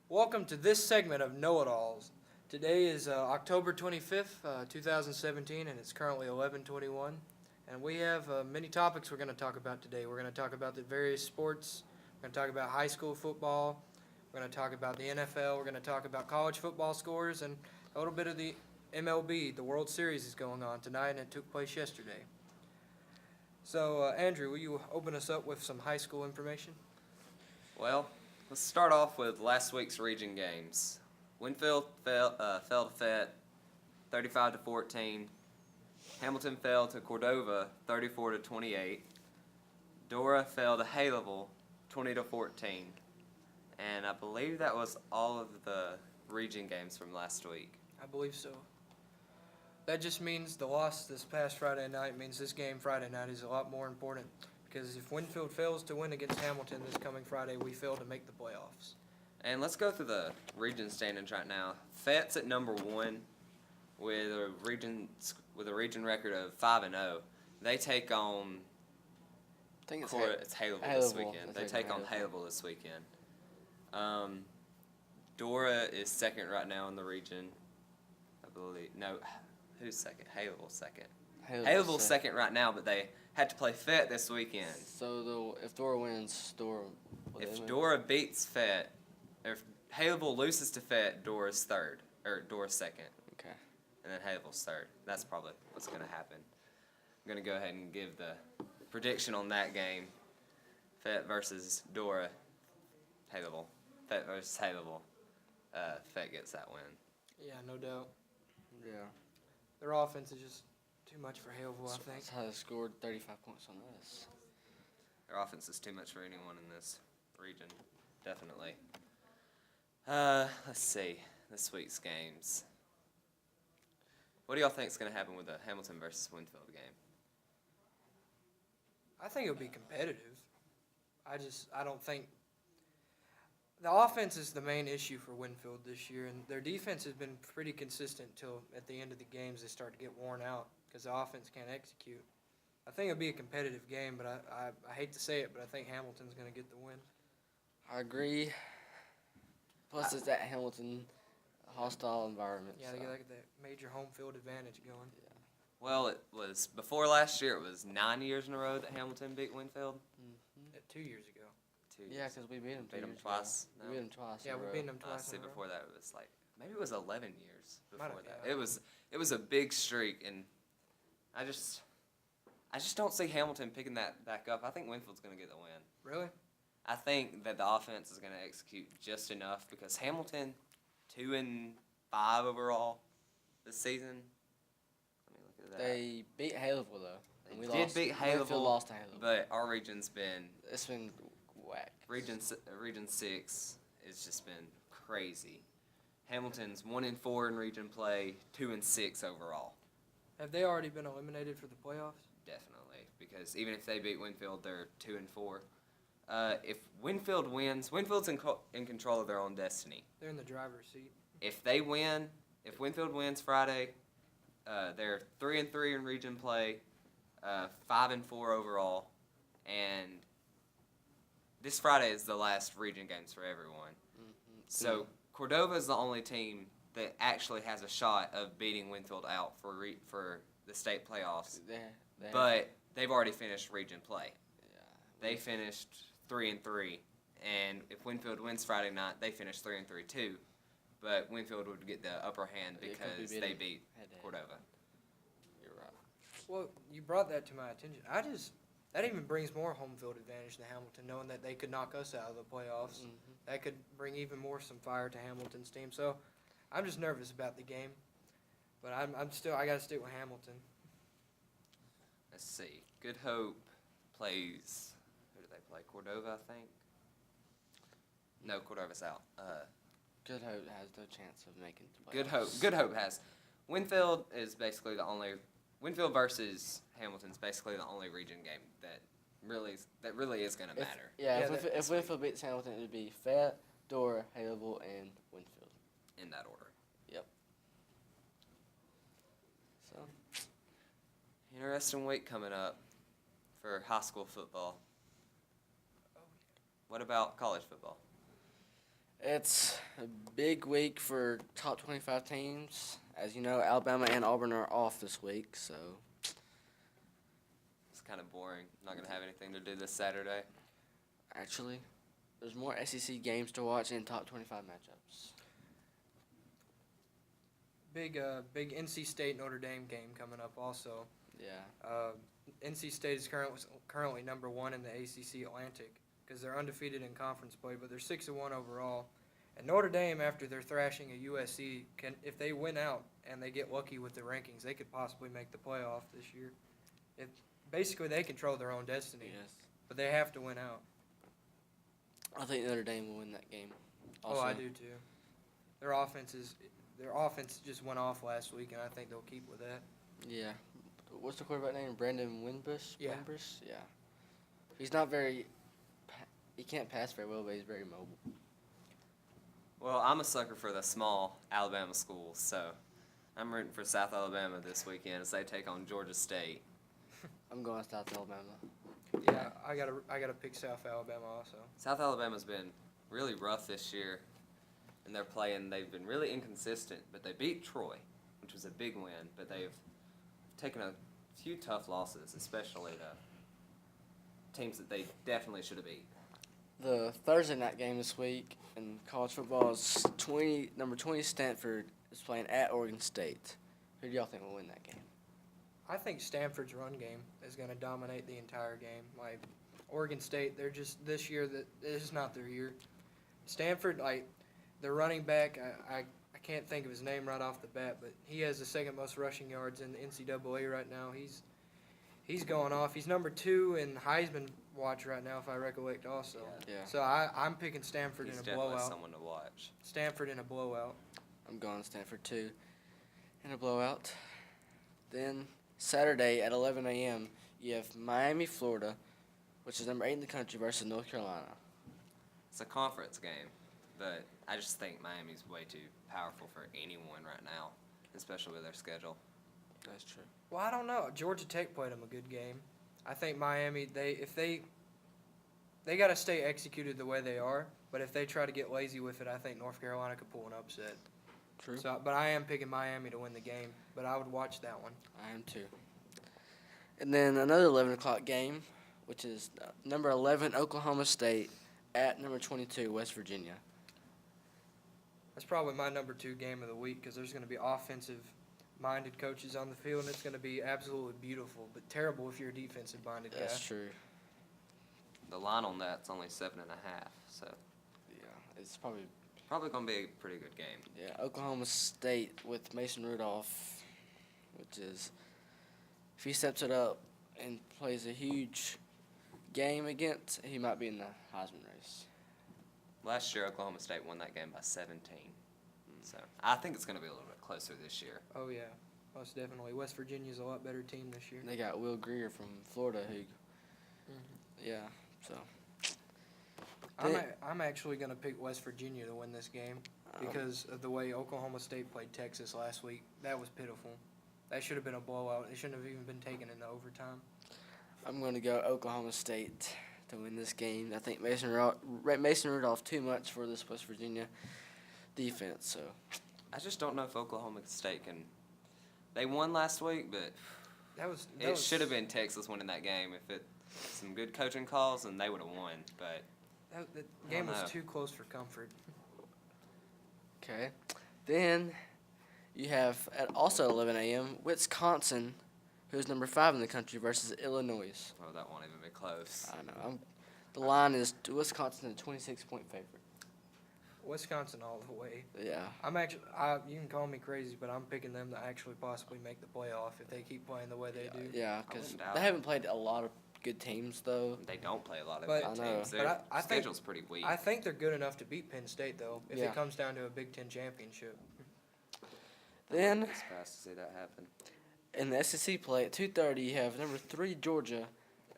Welcome to this segment of Know-It-Alls. Today is October 25th, 2017, and it's currently 11:21. And we have many topics we're going to talk about today. We're going to talk about the various sports. We're going to talk about high school football. We're going to talk about the NFL. We're going to talk about college football scores and a little bit of the MLB. The World Series is going on tonight, and it took place yesterday. So, Andrew, will you open us up with some high school information? Well, let's start off with last week's region games. Winfield fell to Fett 35-14. Hamilton fell to Cordova 34-28. Dora fell to Haleville 20-14. And I believe that was all of the region games from last week. I believe so. That just means the loss this past Friday night means this game Friday night is a lot more important. Because if Winfield fails to win against Hamilton this coming Friday, we fail to make the playoffs. And let's go through the region standings right now. Fett's at number 1 with a region record of 5-0. They take on I think it's Haleville this weekend. They take on Haleville this weekend. Dora is second right now in the region. I believe. No, who's second? Haleville's second. Haleville's second right now, but they had to play Fett this weekend. So if Dora wins, If Dora beats Fett, if Haleville loses to Fett, Dora's third, or Dora's second. Okay. And then Haleville's third. That's probably what's going to happen. I'm going to go ahead and give the prediction on that game. Fett versus Dora. Haleville. Fett versus Haleville. Fett gets that win. Yeah, no doubt. Yeah. Their offense is just too much for Haleville, I think. That's how they scored 35 points on us. Their offense is too much for anyone in this region. Definitely. Let's see. This week's games. What do y'all think is going to happen with the Hamilton versus Winfield game? I think it'll be competitive. I don't think the offense is the main issue for Winfield this year, and their defense has been pretty consistent until at the end of the games they start to get worn out because the offense can't execute. I think it'll be a competitive game, but I hate to say it, but I think Hamilton's going to get the win. I agree. Plus, it's that Hamilton hostile environment. Yeah, so. they get that major home field advantage going. Yeah. Well, it was before last year. It was 9 years in a row that Hamilton beat Winfield. Mm-hmm. 2 years ago. 2 years. Yeah, because we beat them. Beat them twice. No? We beat them twice. Yeah, we beat them twice. See, before that it was like maybe it was 11 years before Might have, that. yeah. It was a big streak, and I just don't see Hamilton picking that back up. I think Winfield's going to get the win. Really? I think that the offense is going to execute just enough because Hamilton 2-5 overall this season. Let me look at that. They beat Haleville though. And we did lost. beat Winfield Haleville, lost to Haleville. but our region's been It's been whack. Region 6 has just been crazy. Hamilton's 1-4 in region play, 2-6 overall. Have they already been eliminated for the playoffs? Definitely, because even if they beat Winfield, they're 2-4. If Winfield wins, Winfield's in control of their own destiny. They're in the driver's seat. If Winfield wins Friday, they're 3-3 in region play, 5-4 overall, and this Friday is the last region games for everyone. Mm-hmm. So Cordova is the only team that actually has a shot of beating Winfield out for the state playoffs. But they've already finished region play. Yeah. They finished 3-3, and if Winfield wins Friday night, they finish 3-3 too. But Winfield would get the upper hand because they beat Cordova. You're right. Well, you brought that to my attention. That even brings more home field advantage to Hamilton, knowing that they could knock us out of the playoffs. Mm-hmm. That could bring even more some fire to Hamilton's team. So, I'm just nervous about the game, but I got to stick with Hamilton. Let's see. Good Hope plays. Who do they play? Cordova, I think. No, Cordova's out. Good Hope has no chance of making the playoffs. Good Hope has. Winfield is basically the only. Winfield versus Hamilton's basically the only region game that really is going to matter. If Winfield beats Hamilton, it would be Fett, Dora, Haleville, and Winfield. In that order. Yep. So. Interesting week coming up for high school football. What about college football? It's a big week for top 25 teams. As you know, Alabama and Auburn are off this week, so It's kind of boring. Not gonna have anything to do this Saturday. actually, there's more SEC games to watch and top 25 matchups. Big NC State Notre Dame game coming up also. Yeah. NC State is currently number 1 in the ACC Atlantic because they're undefeated in conference play, but they're 6-1 overall. And Notre Dame, after they're thrashing a USC, if they win out and they get lucky with the rankings, they could possibly make the playoff this year. Basically, they control their own destiny, Yes. but they have to win out. I think Notre Dame will win that game. Also, Oh, I do too. Their offense just went off last week, and I think they'll keep with that. Yeah. What's the quarterback name? Brandon Winbush? Yeah. Winbush? Yeah. He's not very. He can't pass very well, but he's very mobile. Well, I'm a sucker for the small Alabama schools, so I'm rooting for South Alabama this weekend as they take on Georgia State. I'm going South Alabama. Yeah, I gotta pick South Alabama also. South Alabama's been really rough this year, and they've been really inconsistent, but they beat Troy, which was a big win, but they've taken a few tough losses, especially to teams that they definitely should have beat. The Thursday night game this week in college football is number 20 Stanford is playing at Oregon State. Who do y'all think will win that game? I think Stanford's run game is going to dominate the entire game. Like Oregon State, they're just this year that this is not their year. Stanford, like their running back, I can't think of his name right off the bat, but he has the second most rushing yards in the NCAA right now. He's going off. He's number 2 in Heisman watch right now, if I recollect. Also, Yeah. so I'm picking Stanford He's in a definitely blowout. someone to watch. Stanford in a blowout. I'm going Stanford too in a blowout. Then Saturday at 11 a.m. you have Miami, Florida, which is number 8 in the country, versus North Carolina. It's a conference game, but I just think Miami's way too powerful for anyone right now, especially with their schedule. That's true. Well, I don't know. Georgia Tech played them a good game. I think Miami, they got to stay executed the way they are. But if they try to get lazy with it, I think North Carolina could pull an upset. True. So, but I am picking Miami to win the game. But I would watch that one. I am too. And then another 11 o'clock game, which is number 11 Oklahoma State at number 22 West Virginia. That's probably my number 2 game of the week because there's going to be offensive-minded coaches on the field, and it's going to be absolutely beautiful, but terrible if you're a defensive-minded guy. That's true. The line on that's only 7.5, so Yeah, it's probably gonna be a pretty good game. yeah Oklahoma State with Mason Rudolph, which is if he steps it up and plays a huge game against, he might be in the Heisman race. Last year, Oklahoma State won that game by 17, so I think it's gonna be a little bit closer this year. Oh, yeah, most definitely. West Virginia's a lot better team this year. They got Will Greer from Florida, who yeah. So I'm actually going to pick West Virginia to win this game because of the way Oklahoma State played Texas last week. That was pitiful. That should have been a blowout. It shouldn't have even been taken into overtime. I'm going to go Oklahoma State to win this game. I think Mason Rudolph too much for this West Virginia defense. So I just don't know if Oklahoma State can. They won last week, but it should have been Texas winning that game. If it some good coaching calls, and they would have won. But The game was know. too close for comfort. okay, then you have at also 11 a.m. Wisconsin, who's number 5 in the country, versus Illinois. oh, that won't even be close. I know. The line is Wisconsin a 26-point favorite. Wisconsin all the way. Yeah. You can call me crazy, but I'm picking them to actually possibly make the playoff if they keep playing the way they do. Yeah, I because wouldn't doubt they it. havened played a lot of good teams though. They don't play a lot of But- good I know. teams. But Their I think- schedule's pretty weak. I think they're good enough to beat Penn State, though, if Yeah. it comes down to a Big Ten championship. Then It's fast to see that happen. in the SEC play at 2:30, you have number 3 Georgia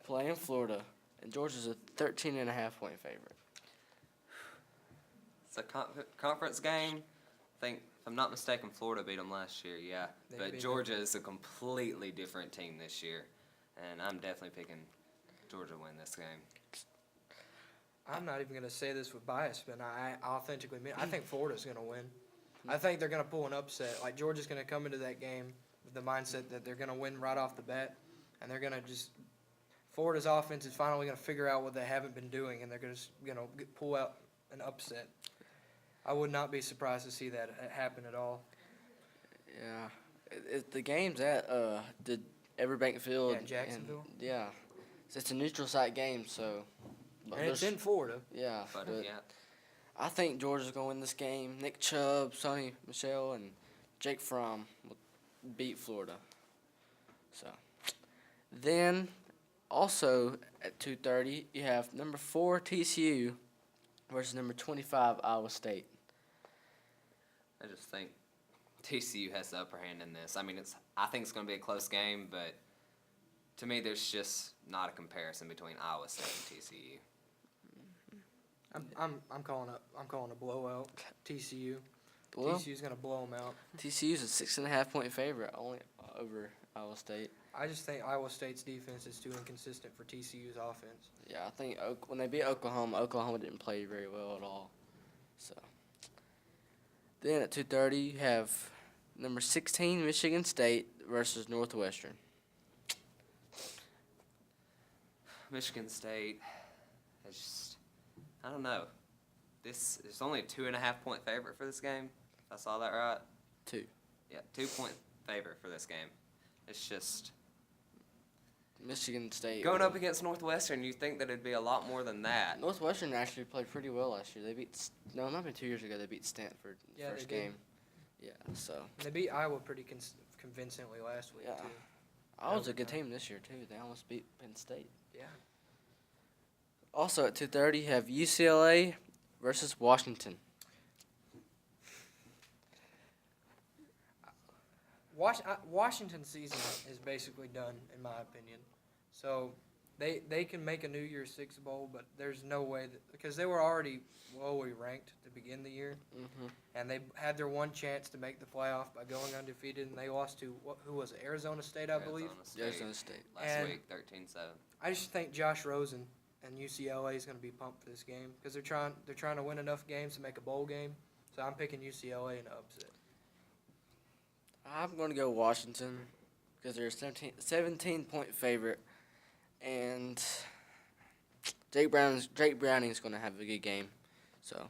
playing Florida, and Georgia's a 13.5-point favorite. It's a conference game. I think, if I'm not mistaken, Florida beat them last year, yeah. They But beat Georgia is a completely different team this year, and I'm definitely picking Georgia to win this game. I'm not even gonna say this with bias, but I authentically mean I think Florida's gonna win. I think they're gonna pull an upset. Like Georgia's gonna come into that game with the mindset that they're gonna win right off the bat, and they're gonna just Florida's offense is finally gonna figure out what they haven't been doing, and they're gonna pull out an upset. I would not be surprised to see that happen at all. Yeah. The game's at the Everbank Field. Yeah, in Jacksonville. Yeah. It's a neutral site game, so. but And it's there's- in Florida. Yeah, But but yeah, I think Georgia's going to win this game. Nick Chubb, Sonny Michelle, and Jake Fromm will beat Florida. So, then also at 2:30, you have number 4 TCU versus number 25 Iowa State. I just think TCU has the upper hand in this. I mean, I think it's going to be a close game, but to me, there's just not a comparison between Iowa State and TCU. I'm calling a blowout. TCU. Well, TCU's gonna blow them out. TCU's a 6.5-point favorite, only over Iowa State. I just think Iowa State's defense is too inconsistent for TCU's offense. Yeah, I think when they beat Oklahoma didn't play very well at all. So then at 2:30, you have number 16 Michigan State versus Northwestern. Michigan State has just, I don't know. There's only a 2.5-point favorite for this game. If I saw that right. 2. Yeah, 2-point favorite for this game. It's just Michigan State going up against Northwestern. You think that it'd be a lot more than that. Northwestern actually played pretty well last year. They beat it might be 2 years ago. They beat Stanford in the Yeah, first they did. game. Yeah, so And they beat Iowa pretty convincingly last week Yeah. too. Iowa's a good team this year too. They almost beat Penn State. Yeah. Also at 2:30, you have UCLA versus Washington. Washington's season is basically done, in my opinion. So they can make a New Year's Six bowl, but there's no way because they were already lowly ranked to begin the year, Mm-hmm. and they had their one chance to make the playoff by going undefeated, and they lost to who was it, Arizona State, I believe. Arizona State. Last And- week, 13-7. I just think Josh Rosen and UCLA is going to be pumped for this game because they're trying to win enough games to make a bowl game. So I'm picking UCLA in an upset. I'm going to go Washington because they're a 17-point favorite, and Jake Browning's going to have a good game. So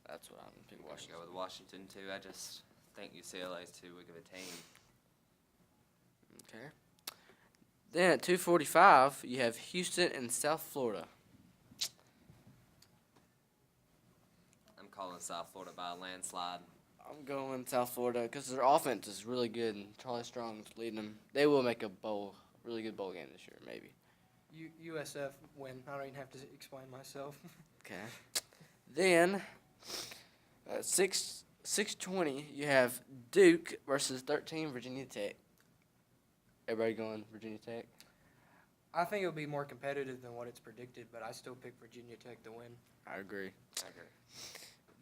that's what I'm picking I'm gonna Washington. go with Washington too. I just think UCLA is too weak of a team. Okay. Then at 2:45, you have Houston and South Florida. I'm calling South Florida by a landslide. I'm going South Florida because their offense is really good, and Charlie Strong's leading them. They will make a really good bowl game this year, maybe. USF win. I don't even have to explain myself. Okay. Then, at 6:20, you have Duke versus 13 Virginia Tech. Everybody going Virginia Tech? I think it'll be more competitive than what it's predicted, but I still pick Virginia Tech to win. I agree. I agree.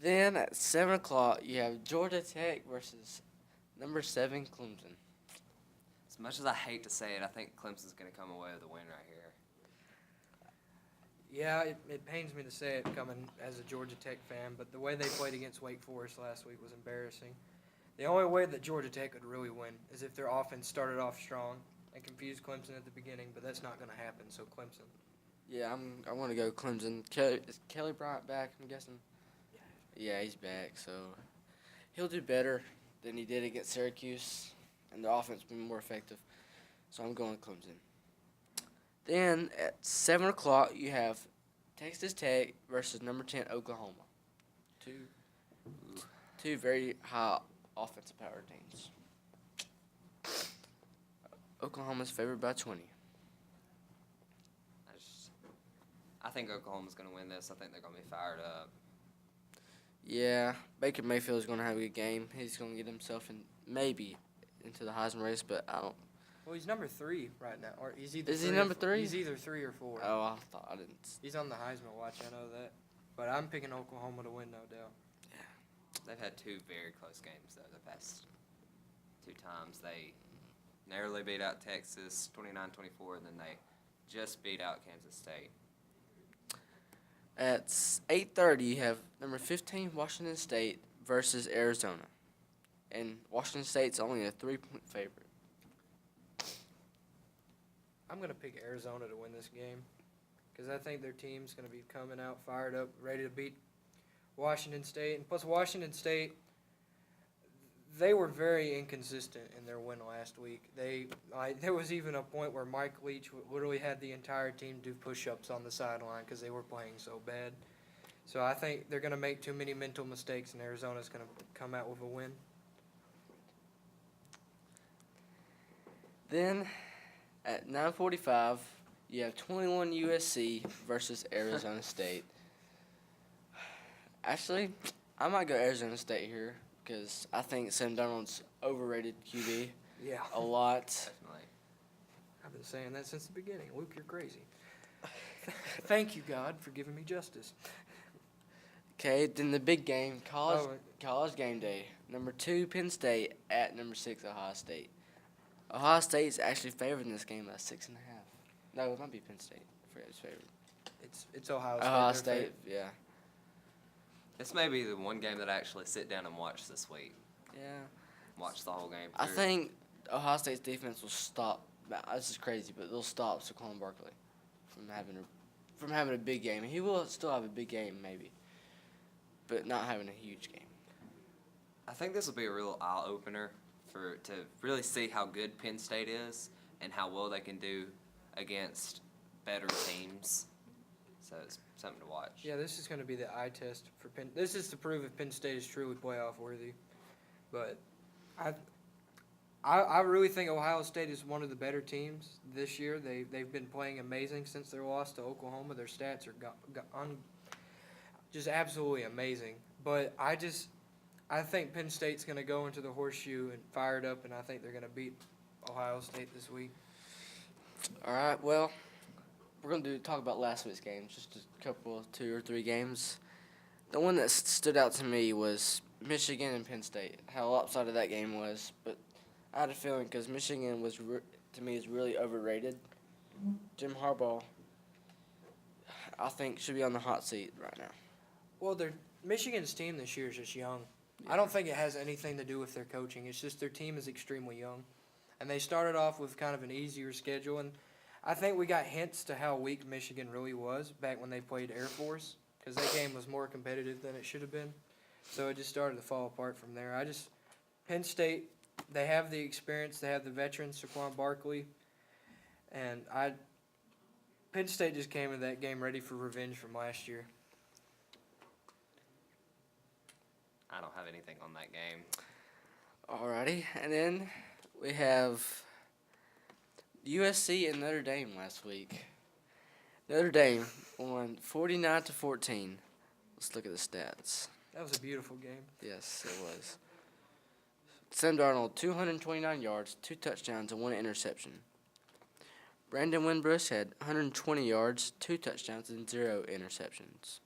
Then at 7 o'clock, you have Georgia Tech versus number 7 Clemson. As much as I hate to say it, I think Clemson's going to come away with a win right here. Yeah, it pains me to say it coming as a Georgia Tech fan, but the way they played against Wake Forest last week was embarrassing. The only way that Georgia Tech could really win is if their offense started off strong and confused Clemson at the beginning, but that's not going to happen, so Clemson. Yeah, I want to go Clemson. Is Kelly Bryant back, I'm guessing? Yeah, he's back, so he'll do better than he did against Syracuse, and the offense will be more effective. So I'm going Clemson. Then at 7 o'clock, you have Texas Tech versus number 10 Oklahoma. Two very high offensive power teams. Oklahoma's favored by 20. I think Oklahoma's going to win this. I think they're going to be fired up. Yeah, Baker Mayfield's going to have a good game. He's going to get himself maybe into the Heisman race, but I don't. Well, he's number 3 right now, or he's either. Is he three or number four. 3? He's either 3 or 4. Oh, I didn't. He's on the Heisman watch. I know that, but I'm picking Oklahoma to win, no doubt. They've had 2 very close games, though, the past 2 times. They narrowly beat out Texas 29-24, and then they just beat out Kansas State. At 8:30, you have number 15 Washington State versus Arizona, and Washington State's only a 3-point favorite. I'm going to pick Arizona to win this game because I think their team's going to be coming out fired up, ready to beat Washington State. And plus, Washington State, they were very inconsistent in their win last week. There was even a point where Mike Leach literally had the entire team do push-ups on the sideline because they were playing so bad. So I think they're going to make too many mental mistakes, and Arizona's going to come out with a win. Then, at 9:45, you have 21 USC versus Arizona State. Actually, I might go Arizona State here because I think Sam Darnold's overrated QB Yeah. a lot. Definitely. I've been saying that since the beginning. Luke, you're crazy. Thank you, God, for giving me justice. Okay, then the big game, college Oh, college game day. Number 2, Penn State at number 6, Ohio State. Ohio State's actually favored in this game by 6.5. No, it might be Penn State. I forget who's favored. it's Ohio State. Ohio They're State, yeah. This may be the one game that I actually sit down and watch this week. Yeah. Watch the whole game I through. think Ohio State's defense will stop. This is crazy, but they'll stop Saquon Barkley from having a big game. He will still have a big game, maybe, but not having a huge game. I think this will be a real eye opener to really see how good Penn State is and how well they can do against better teams. So it's something to watch. Yeah, this is going to be the eye test for Penn. This is to prove if Penn State is truly playoff worthy. But I really think Ohio State is one of the better teams this year. They've been playing amazing since their loss to Oklahoma. Their stats are just absolutely amazing. But I think Penn State's going to go into the horseshoe and fire it up, and I think they're going to beat Ohio State this week. All right, well, we're going to talk about last week's games, just a couple, 2 or 3 games. The one that stood out to me was Michigan and Penn State, how lopsided that game was. But I had a feeling because Michigan was, to me, is really overrated. Jim Harbaugh, I think, should be on the hot seat right now. Well, Michigan's team this year is just young. I don't think it has anything to do with their coaching. It's just their team is extremely young. And they started off with kind of an easier schedule. And I think we got hints to how weak Michigan really was back when they played Air Force because that game was more competitive than it should have been. So it just started to fall apart from there. Penn State, they have the experience. They have the veterans, Saquon Barkley. And Penn State just came into that game ready for revenge from last year. I don't have anything on that game. Alrighty, and then we have USC and Notre Dame last week. Notre Dame won 49-14. Let's look at the stats. That was a beautiful game. Yes, it was. Sam Darnold, 229 yards, 2 touchdowns, and 1 interception. Brandon Wimbush had 120 yards, 2 touchdowns, and 0 interceptions.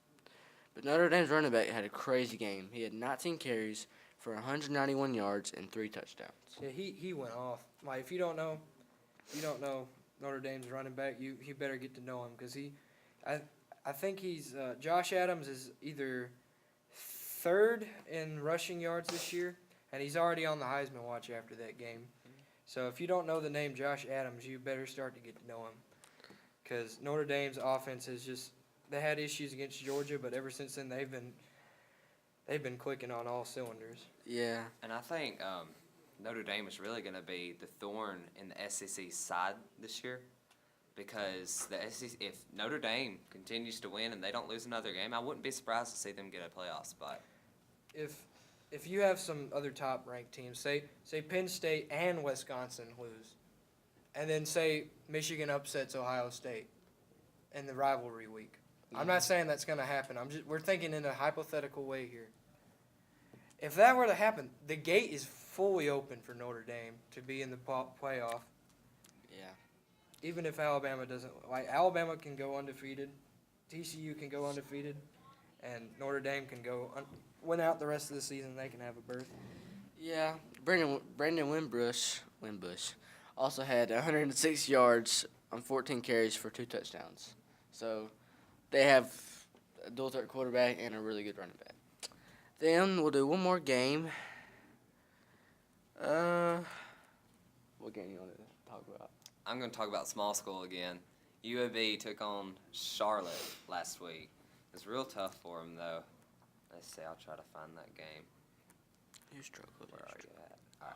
But Notre Dame's running back had a crazy game. He had 19 carries for 191 yards and 3 touchdowns. Yeah, he went off. Like if you don't know Notre Dame's running back, you better get to know him because I think he's Josh Adams is either 3rd in rushing yards this year, and he's already on the Heisman watch after that game. So if you don't know the name Josh Adams, you better start to get to know him because Notre Dame's offense is just. They had issues against Georgia, but ever since then they've been clicking on all cylinders. Yeah. And I think Notre Dame is really going to be the thorn in the SEC's side this year because the SEC, if Notre Dame continues to win and they don't lose another game, I wouldn't be surprised to see them get a playoff spot. If you have some other top-ranked teams, say Penn State and Wisconsin lose, and then say Michigan upsets Ohio State in the rivalry week. I'm not saying that's going to happen. We're thinking in a hypothetical way here. If that were to happen, the gate is fully open for Notre Dame to be in the playoff. Yeah. Even if Alabama doesn't, Alabama can go undefeated, TCU can go undefeated, and Notre Dame can go win out the rest of the season. They can have a berth. Yeah. Brandon Wimbush also had 106 yards on 14 carries for 2 touchdowns. So they have a dual threat quarterback and a really good running back. Then we'll do one more game. What game you want to talk about? I'm going to talk about small school again. UAB took on Charlotte last week. It was real tough for them, though. Let's see. I'll try to find that game. You struggled. Where are you at? All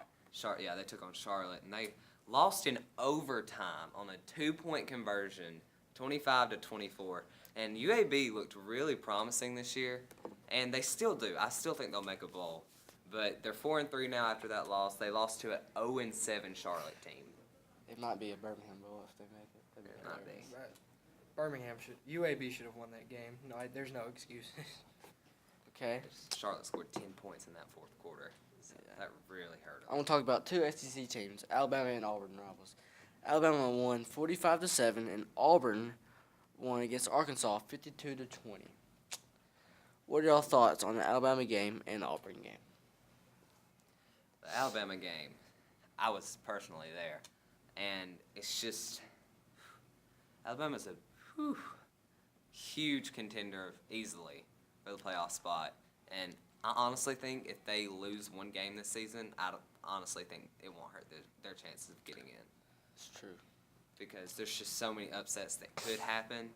right. Yeah, they took on Charlotte, and they lost in overtime on a 2-point conversion, 25-24. And UAB looked really promising this year, and they still do. I still think they'll make a bowl. But they're 4-3 now after that loss. They lost to an 0-7 Charlotte team. It might be a Birmingham Bowl if they make it. That'd It might hilarious. Right. Birmingham UAB should have won that game. No, there's no excuses. Okay. Charlotte scored 10 points in that fourth quarter. So that really hurt I them. want to talk about two SEC teams, Alabama and Auburn rivals. Alabama won 45-7, and Auburn won against Arkansas 52-20. What are y'all thoughts on the Alabama game and the Auburn game? The Alabama game, I was personally there. And it's just, Alabama's a huge contender easily for the playoff spot. And I honestly think if they lose one game this season, honestly think it won't hurt their chances of getting in. It's true. Because there's just so many upsets that could happen.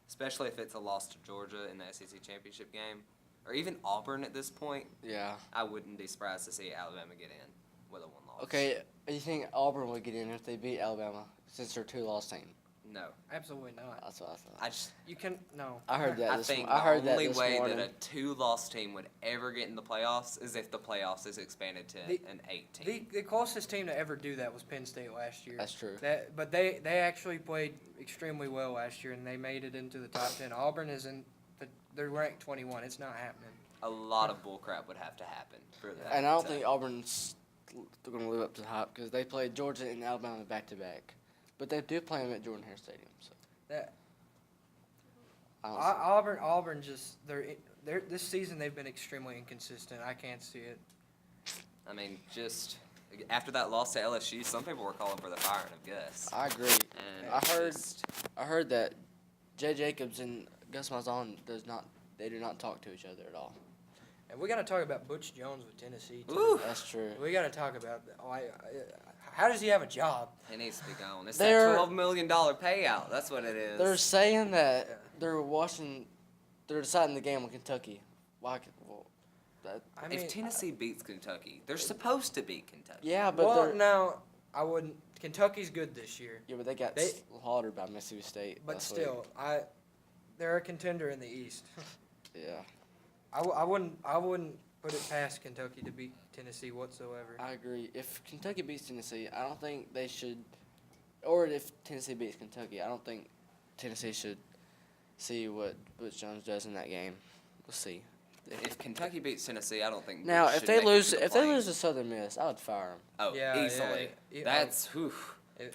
Especially if it's a loss to Georgia in the SEC championship game, or even Auburn at this point, Yeah. I wouldn't be surprised to see Alabama get in with a one loss. Okay, do you think Auburn would get in if they beat Alabama since they're a two-loss team? No, Absolutely not. That's what I thought. You can no. I heard that. I this think I heard the only that this way morning. that a two-loss team would ever get in the playoffs is if the playoffs is expanded to an 8 team. The closest team to ever do that was Penn State last year. That's true. But they actually played extremely well last year, and they made it into the top 10. Auburn is they're ranked 21. It's not happening. A lot of bullcrap would have to happen for that. And I don't to- think Auburn's going to live up to the hype because they played Georgia and Alabama back-to-back. But they do play them at Jordan-Hare Stadium. So That I don't see- Auburn just they're this season they've been extremely inconsistent. I can't see it. I mean, just after that loss to LSU, some people were calling for the firing of Gus. I agree. And I heard- just- I heard that Jay Jacobs and Gus Malzahn they do not talk to each other at all. And we got to talk about Butch Jones with Tennessee too. Ooh. That's true. We got to talk about how does he have a job? He needs to be gone. It's They're- that $12 million payout. That's what it is. They're saying that they're deciding the game with Kentucky. Why? Well, I mean, if Tennessee beats Kentucky, they're supposed to beat Kentucky. yeah, but well, they're no, I wouldn't. Kentucky's good this year, yeah, but they got they- slaughtered by Mississippi State. but last still, they're a contender in the East. week. Yeah, I wouldn't put it past Kentucky to beat Tennessee whatsoever. I agree. If Kentucky beats Tennessee, I don't think they should. Or if Tennessee beats Kentucky, I don't think Tennessee should see what Butch Jones does in that game. We'll see. If Kentucky beats Tennessee, I don't think. Now, Butch if should they make it lose, to the if they play. lose to Southern Miss, I would fire them. Oh, Yeah, easily. yeah. That's whew. Yeah.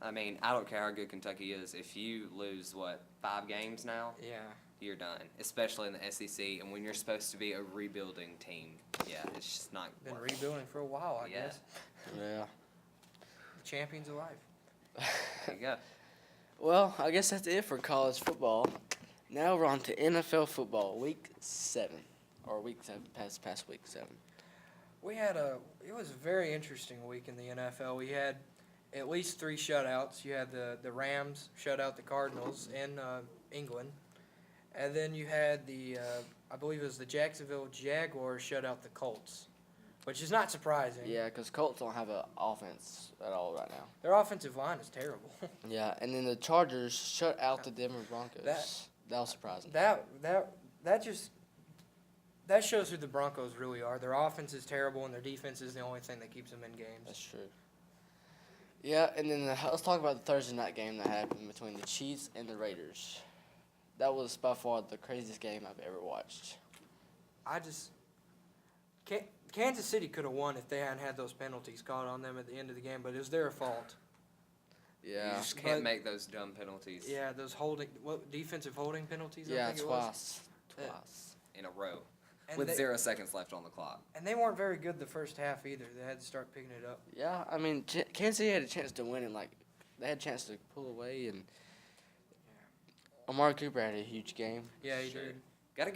I mean, I don't care how good Kentucky is. If you lose 5 games now, Yeah. you're done. Especially in the SEC, and when you're supposed to be a rebuilding team, yeah, it's just not. Been working. rebuilding for a while, I Yeah. guess. Yeah. The champions alive. There you go. Well, I guess that's it for college football. Now we're on to NFL football, week 7, or week 7, past week 7. It was a very interesting week in the NFL. We had at least 3 shutouts. You had the Rams shut out the Cardinals in England. And then you had I believe it was the Jacksonville Jaguars shut out the Colts, which is not surprising. Yeah, because Colts don't have an offense at all right now. Their offensive line is terrible. Yeah, and then the Chargers shut out the Denver Broncos. That was surprising. That shows who the Broncos really are. Their offense is terrible, and their defense is the only thing that keeps them in games. That's true. Yeah, and then let's talk about the Thursday night game that happened between the Chiefs and the Raiders. That was by far the craziest game I've ever watched. Kansas City could have won if they hadn't had those penalties called on them at the end of the game, but it was their fault. You Yeah. just can't But- make those dumb penalties Yeah, those defensive holding penalties. I Yeah, think it was. twice. Yeah. Twice. in a row And with they, 0 seconds left on the clock. And they weren't very good the first half either. They had to start picking it up. Yeah, I mean, Kansas City had a chance to win, and they had a chance to pull away, and Amari Cooper had a huge game, Yeah, he Sure. did. Gotta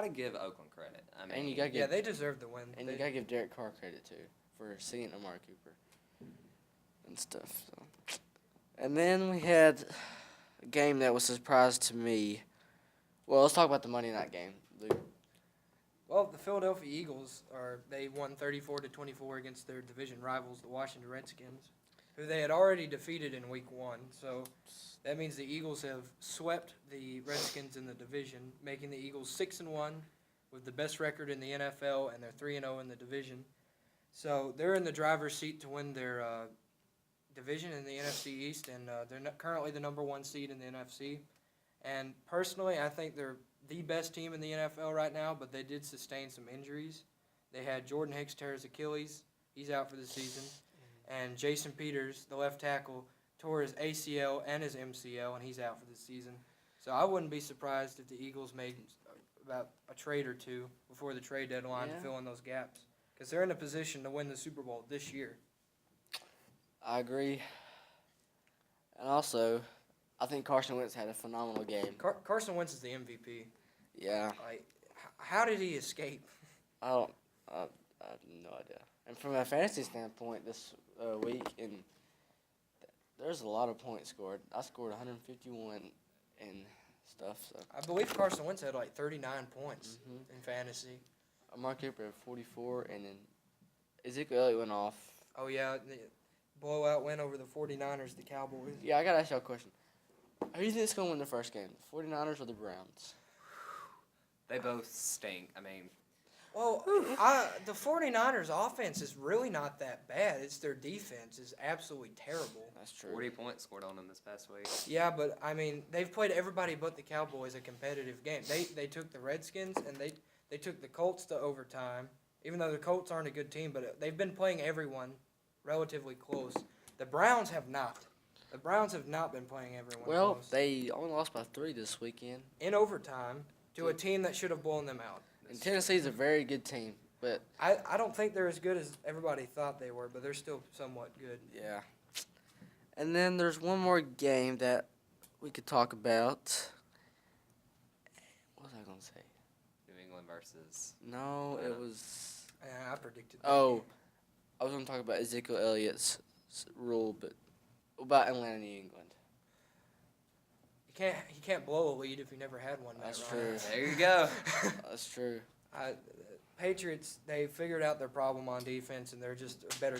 give Oakland credit. I mean, and you gotta Yeah, give they deserve the win. and They- you gotta give Derek Carr credit too for seeing Amari Cooper and stuff. So. And then we had a game that was a surprise to me. Well, let's talk about the Monday night game, Luke. Well, the Philadelphia Eagles they won 34-24 against their division rivals, the Washington Redskins, who they had already defeated in Week 1. So that means the Eagles have swept the Redskins in the division, making the Eagles 6-1 with the best record in the NFL, and they're 3-0 in the division. So they're in the driver's seat to win their division in the NFC East, and they're currently the number 1 seed in the NFC. And personally, I think they're the best team in the NFL right now, but they did sustain some injuries. They had Jordan Hicks tear his Achilles. He's out for the season. And Jason Peters, the left tackle, tore his ACL and his MCL, and he's out for the season. So I wouldn't be surprised if the Eagles made about a trade or two before the trade deadline to Yeah. fill in those gaps, because they're in a position to win the Super Bowl this year. I agree. And also, I think Carson Wentz had a phenomenal game. Carson Wentz is the MVP. Yeah, Like, how did he escape? I have no idea. And from a fantasy standpoint, this week, there's a lot of points scored. I scored 151 and stuff. So I believe Carson Wentz had like 39 points in fantasy. Amari Cooper had 44, and then Ezekiel Elliott went off. Oh, yeah, the blowout win over the 49ers, the Cowboys. Yeah, I gotta ask y'all a question. Who do you think is gonna win the first game, the 49ers or the Browns? they both stink. I mean, Well, the 49ers offense is really not that bad. It's their defense is absolutely terrible. That's true. 40 points scored on them this past week. Yeah, but, I mean, they've played everybody but the Cowboys a competitive game. They took the Redskins and they took the Colts to overtime, even though the Colts aren't a good team, but they've been playing everyone relatively close. The Browns have not. The Browns have not been playing everyone Well, close. they only lost by 3 this weekend. In overtime to a team that should have blown them out. And Tennessee's a very good team, but I don't think they're as good as everybody thought they were, but they're still somewhat good. yeah. And then there's one more game that we could talk about. What was I gonna say? New England versus. No, it Atlanta. was. I predicted that. Oh, I was gonna talk about Ezekiel Elliott's rule, but about Atlanta, New England. He can't blow a lead if he never had one. Matt That's Ryan. true. There you go. That's true. Patriots, they figured out their problem on defense, and they're just a better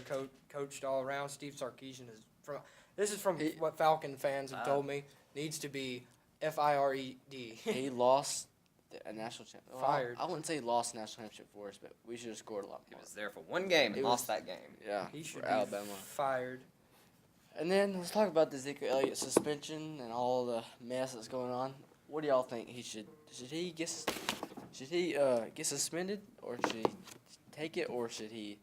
coached all around. Steve Sarkisian is from. This is from what Falcon fans have told me. Needs to be fired. He lost a national championship. Fired. I wouldn't say he lost a national championship for us, but we should have scored a lot He more. was there for one game and It lost was- that game. Yeah, He should for be Alabama. fired. And then let's talk about the Ezekiel Elliott suspension and all the mess that's going on. What do y'all think he should he get suspended, or should he take it, or should he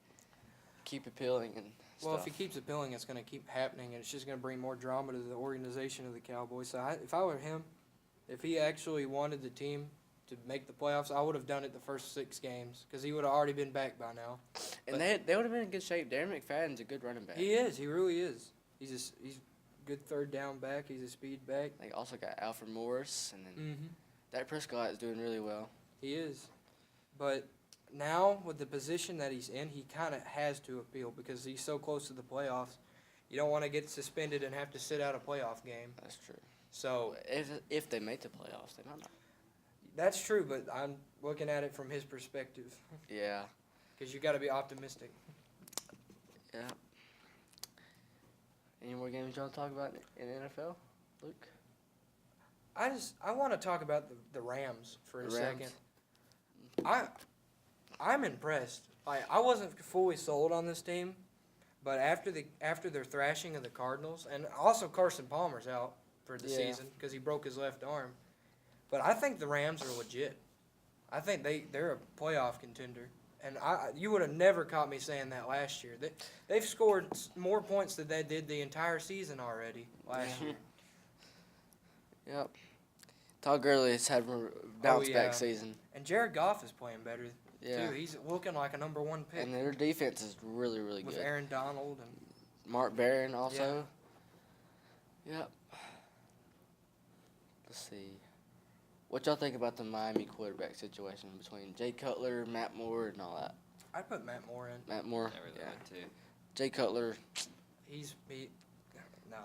keep appealing and stuff? Well, if he keeps appealing, it's going to keep happening, and it's just going to bring more drama to the organization of the Cowboys. So if I were him, if he actually wanted the team to make the playoffs, I would have done it the first 6 games because he would have already been back by now. And they would have been in good shape. Darren McFadden's a good running back. He is. He really is. He's good third down back. He's a speed back. They also got Alfred Morris, and then Mm-hmm. Dak Prescott is doing really well. He is. But now, with the position that he's in, he kind of has to appeal because he's so close to the playoffs. You don't want to get suspended and have to sit out a playoff game. That's true. So If they make the playoffs, they might not. that's true, but I'm looking at it from his perspective Yeah. because you got to be optimistic. Yeah. Any more games you want to talk about in NFL, Luke? I want to talk about the Rams for a The Rams? second. I'm impressed. I wasn't fully sold on this team, but after their thrashing of the Cardinals, and also Carson Palmer's out for the Yeah. season because he broke his left arm. But I think the Rams are legit. I think they're a playoff contender. And you would have never caught me saying that last year. They've scored more points than they did the entire season already last Yeah. year. Yep. Todd Gurley has had a bounce yeah. back season. And Jared Goff is playing better, Yeah. too. He's looking like a number 1 pick And their defense is really, really with good. Aaron Donald. And Mark Barron also. Yep. let's see. What y'all think about the Miami quarterback situation between Jay Cutler, Matt Moore, and all that? I'd put Matt Moore in. Matt Moore, I really yeah. would too. Jay Cutler, No.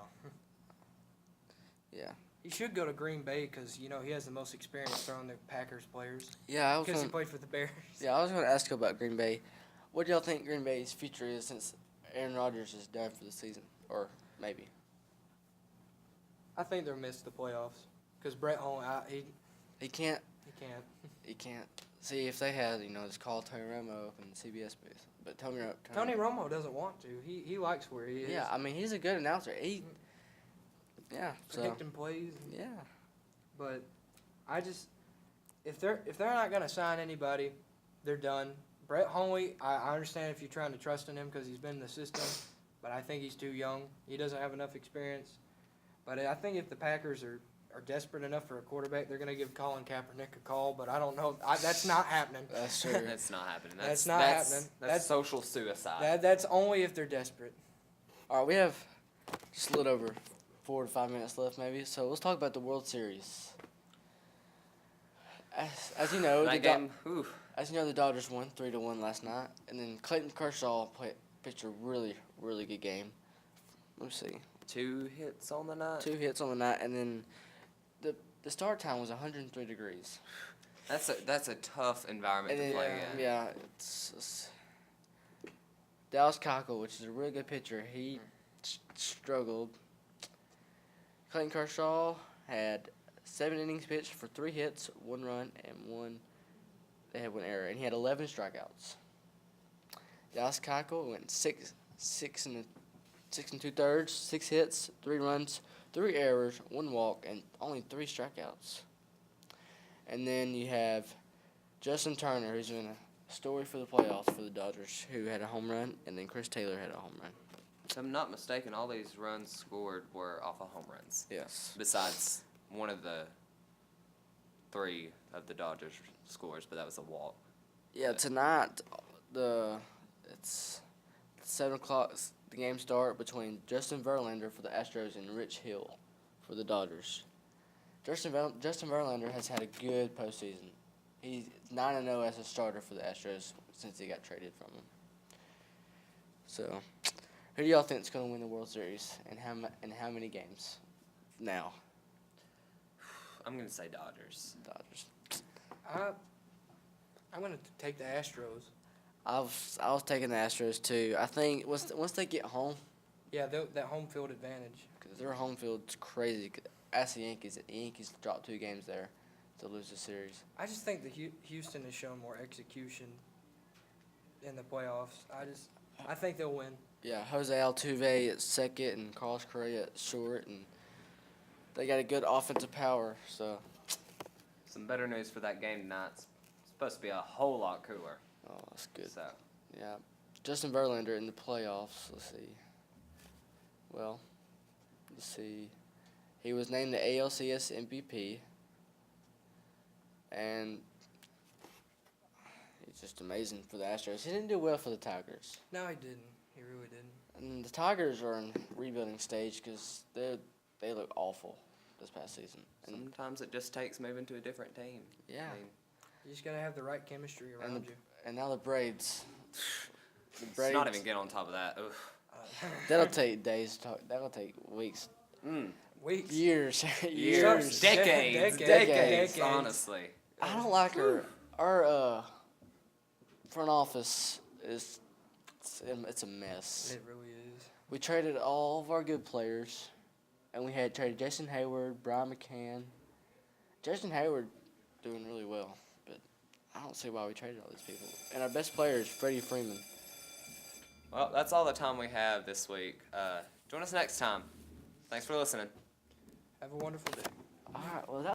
yeah. He should go to Green Bay because, you know, he has the most experience throwing the Packers players. Yeah, Because he played for the Bears. Yeah, I was going to ask you about Green Bay. What do y'all think Green Bay's future is since Aaron Rodgers is done for the season? Or maybe. I think they'll miss the playoffs because Brett Holmes, He can't. he can't. He can't. See, if they had, just call Tony Romo up in the CBS booth. But Tony Romo doesn't want to. He likes where he is. Yeah, I mean, he's a good announcer. Yeah, so. Predicting plays. Yeah. But I just if they're not gonna sign anybody, they're done. Brett Hundley, I understand if you're trying to trust in him because he's been in the system, but I think he's too young. He doesn't have enough experience. But I think if the Packers are desperate enough for a quarterback, they're gonna give Colin Kaepernick a call. But I don't know. That's not happening. That's true. That's not happening. That's not happening. That's social suicide. That's only if they're desperate. All right, we have just a little over 4 to 5 minutes left, maybe. So let's talk about the World Series. As you know, that game, whew, the Dodgers won 3-1 last night, and then Clayton Kershaw pitched a really, really good game. Let me see, 2 hits on the night. 2 hits on the night, and then the start time was 103 degrees. That's a tough environment And to then, play in. yeah, it's Dallas Keuchel, which is a really good pitcher. He struggled. Clayton Kershaw had 7 innings pitched for 3 hits, 1 run, and they had 1 error, and he had 11 strikeouts. Dallas Keuchel went 6 and 2/3, 6 hits, 3 runs, 3 errors, 1 walk, and only 3 strikeouts. And then you have Justin Turner, who's in a story for the playoffs for the Dodgers, who had a home run, and then Chris Taylor had a home run. If I'm not mistaken, all these runs scored were off of home runs. Yes. Besides one of the 3 of the Dodgers scores, but that was a walk. Yeah, tonight it's 7 o'clock. The game start between Justin Verlander for the Astros and Rich Hill for the Dodgers. Justin Verlander has had a good postseason. He's 9-0 as a starter for the Astros since he got traded from them. So, who do y'all think is going to win the World Series, and how many games? Now, I'm going to say Dodgers. Dodgers. I'm gonna take the Astros. I was taking the Astros too. I think once they get home, Yeah, that home field advantage. because their home field's crazy. Ask the Yankees. The Yankees dropped 2 games there to lose the series. I just think that Houston has shown more execution in the playoffs. I think they'll win. Yeah, Jose Altuve at second and Carlos Correa at short, and they got a good offensive power. So, Some better news for that game tonight. It's supposed to be a whole lot cooler. oh, that's good. So, Yeah, Justin Verlander in the playoffs. Let's see. Well, let's see. He was named the ALCS MVP, and he's just amazing for the Astros. He didn't do well for the Tigers. No, he didn't. He really didn't. And the Tigers are in rebuilding stage because they look awful this past season. And sometimes it just takes moving to a different team. yeah, I mean, You just gotta have the right chemistry around you. and now the Braves. The let's not even get on top of that. Ugh. That'll take days. That'll take weeks, Weeks. years, Years, decades, Decades. honestly. I don't like our front office it's a mess. It really is. We traded all of our good players, and we had traded Jason Hayward, Brian McCann. Jason Hayward doing really well, but I don't see why we traded all these people. And our best player is Freddie Freeman. Well, that's all the time we have this week. Join us next time. Thanks for listening. Have a wonderful day. All right, well, that